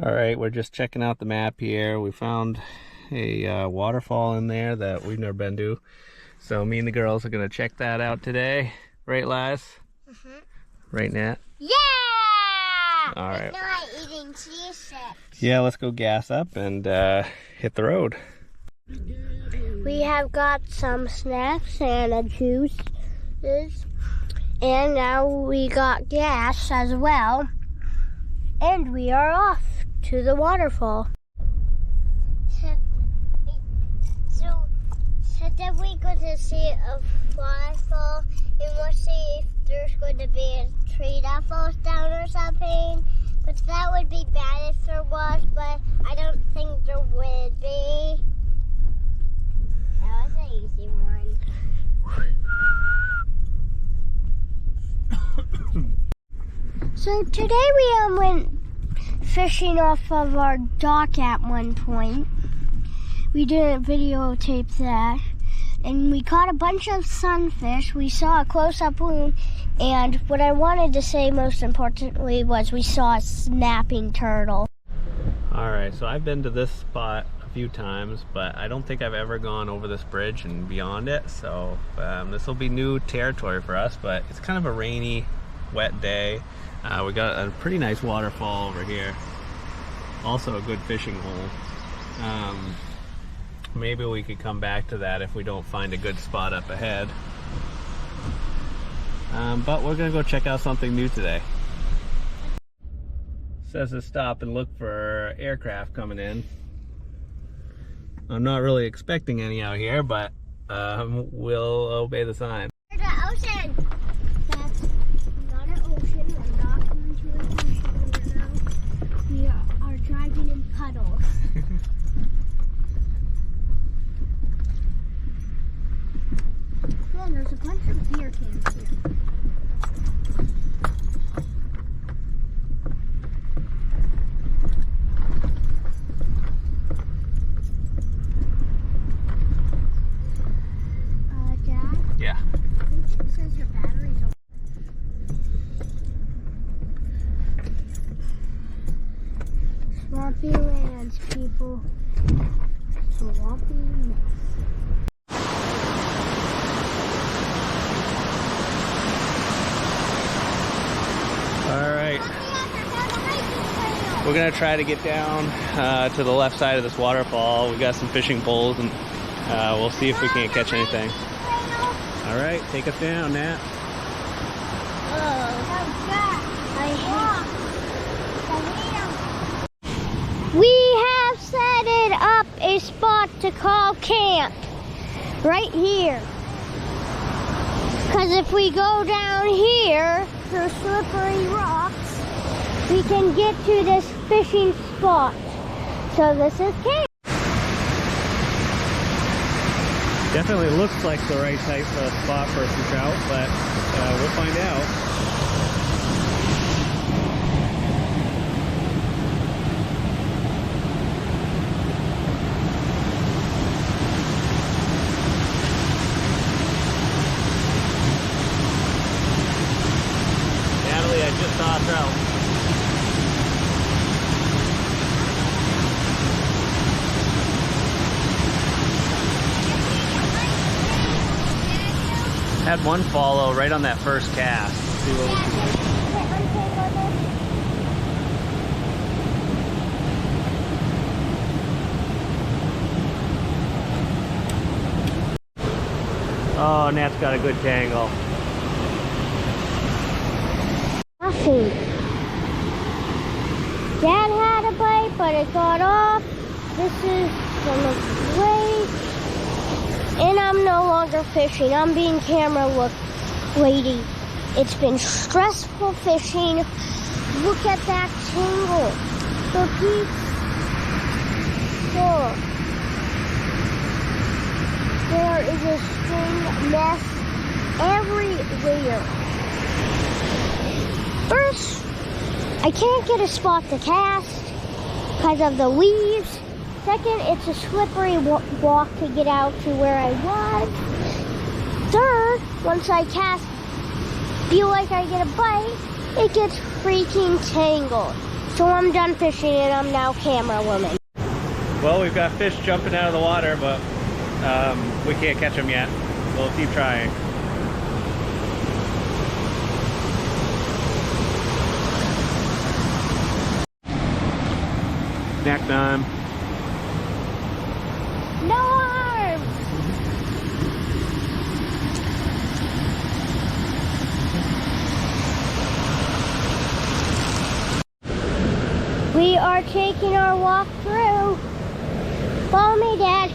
All right, we're just checking out the map here. We found a waterfall in there that we've never been to. So me and the girls are gonna check that out today. Right, Liz? Mm-hmm. Right, Nat? Yeah! All right. Not eating cheese chips. Yeah, let's go gas up and hit the road. We have got some snacks and a juice. And now we got gas as well. And we are off to the waterfall. So then we go to see a waterfall, and we'll see if there's going to be a tree that falls down or something. But that would be bad if there was, but I don't think there would be. That was an easy one. So today we went fishing off of our dock at one point. We didn't videotape that. And we caught a bunch of sunfish. We saw a close-up loon. And what I wanted to say most importantly was we saw a snapping turtle. All right, so I've been to this spot a few times, but I don't think I've ever gone over this bridge and beyond it. So this will be new territory for us, but it's kind of a rainy, wet day. We got a pretty nice waterfall over here. Also a good fishing hole. Maybe we could come back to that if we don't find a good spot up ahead. But we're gonna go check out something new today. Says to stop and look for aircraft coming in. I'm not really expecting any out here, but we'll obey the sign. There's an ocean. That's not an ocean. We're not going to an ocean right now. We are driving in puddles. Man, there's a bunch of beer cans here. Dad? Yeah. I think it says your battery's over. Swampy lands, people. Swampy mess. All right. We're gonna try to get down to the left side of this waterfall. We got some fishing poles, and we'll see if we can't catch anything. All right, take us down, Nat. We have set it up a spot to call camp right here. Because if we go down here through slippery rocks, we can get to this fishing spot. So this is camp. Definitely looks like the right type of spot for some trout, but we'll find out. Natalie, I just saw a trout. Had one follow right on that first cast. Let's see what we can do. Oh, Nat's got a good tangle. Nothing. Dad had a bite, but it got off. This is from the lake. And I'm no longer fishing. I'm being camera lady. It's been stressful fishing. Look at that tangle. The peaks. Oh. There is a string mess everywhere. First, I can't get a spot to cast because of the leaves. Second, it's a slippery walk to get out to where I was. Third, once I cast, feel like I get a bite, it gets freaking tangled. So I'm done fishing and I'm now camera woman. Well, we've got fish jumping out of the water, but we can't catch them yet. We'll keep trying. Snack time. No arms! We are taking our walk through. Follow me, Dad.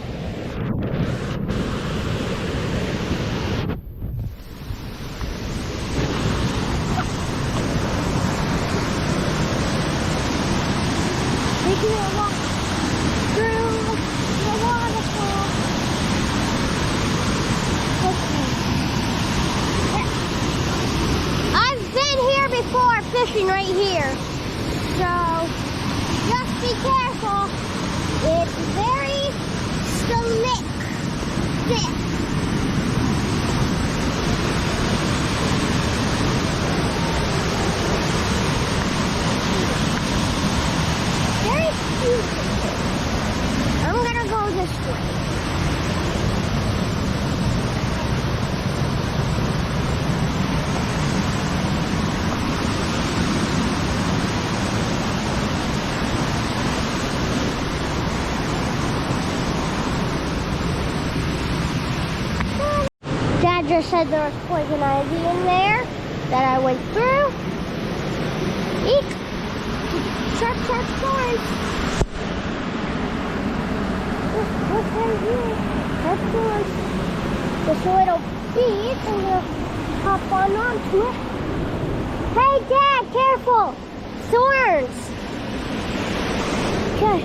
Taking a walk through the waterfall. Okay. I've been here before, fishing right here. So, just be careful. It's very slick. Very cute. I'm gonna go this way. Dad just said there was poison ivy in there that I went through. Eek! Sharp, sharp thorns. What's right here? Sharp thorns. This little bead, I'm gonna hop onto it. Hey, Dad, careful! Thorns! Okay.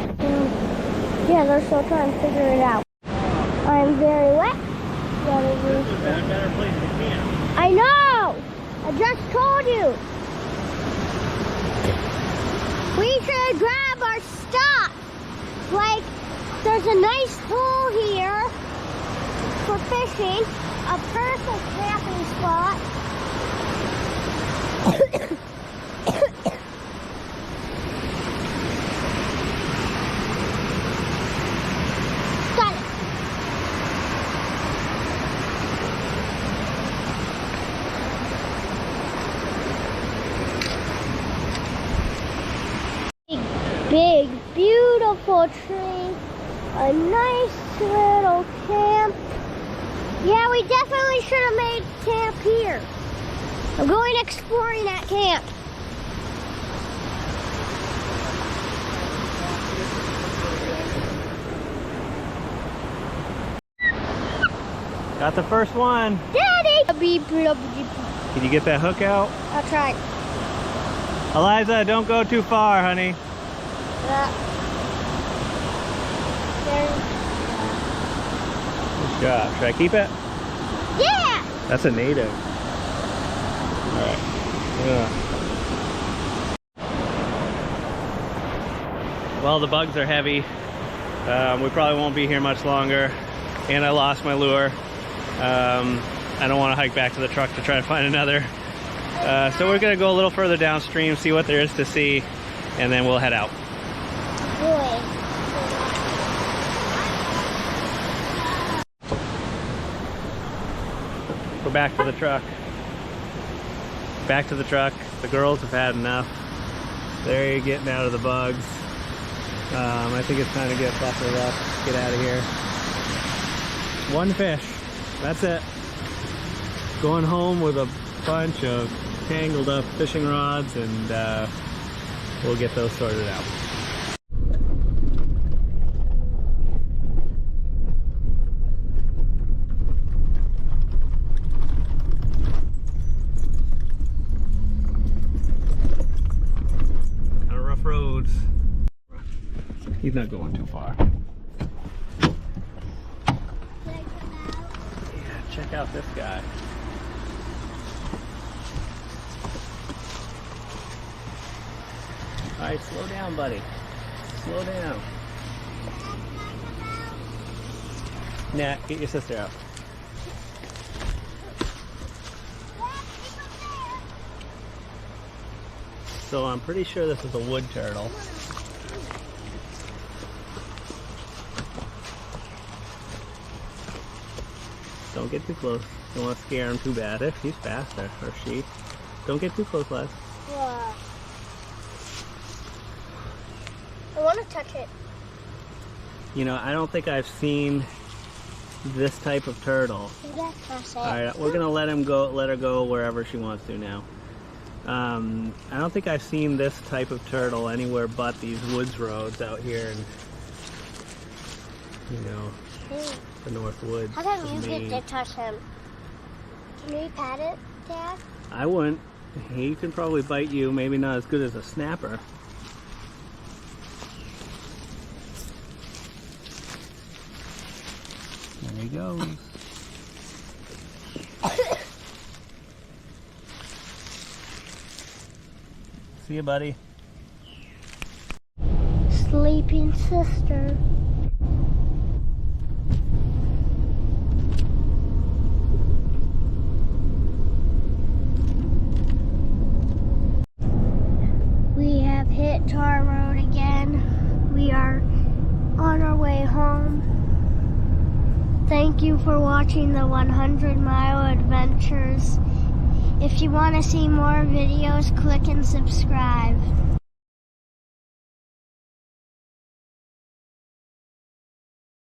Yeah, they're still trying to figure it out. I'm very wet. This is a better place to camp. I know! I just told you. We should grab our stuff. Like, there's a nice pool here for fishing. A perfect camping spot. Got it. Big, beautiful tree, a nice little camp. Yeah, we definitely should have made camp here. I'm going exploring at camp. Got the first one. Daddy! Can you get that hook out? I'll try. Eliza, don't go too far, honey. Good job. Should I keep it? Yeah! That's a native. All right. Well, the bugs are heavy. We probably won't be here much longer. And I lost my lure. I don't want to hike back to the truck to try to find another. So we're going to go a little further downstream, see what there is to see, and then we'll head out. Go back to the truck. Back to the truck. The girls have had enough. They're getting out of the bugs. I think it's time to get buckled up, get out of here. One fish. That's it. Going home with a bunch of tangled up fishing rods, and we'll get those sorted out. Kind of rough roads. He's not going too far. Yeah, check out this guy. All right, slow down, buddy. Slow down. Nah, get your sister out. So I'm pretty sure this is a wood turtle. Don't get too close. Don't want to scare him too bad. If he's faster, or she. Don't get too close, Les. Yeah. I want to touch it. You know, I don't think I've seen this type of turtle. Yeah, touch it. Alright, we're gonna let her go wherever she wants to now. I don't think I've seen this type of turtle anywhere but these woods roads out here in, you know, the North Woods. How come of you Maine. get to touch him? Can we pat it, Dad? I wouldn't. He can probably bite you, maybe not as good as a snapper. There he goes. See you, buddy. Sleeping sister. We have hit Tar Road again. We are on our way home. Thank you for watching the 100 Mile Adventures. If you want to see more videos, click and subscribe.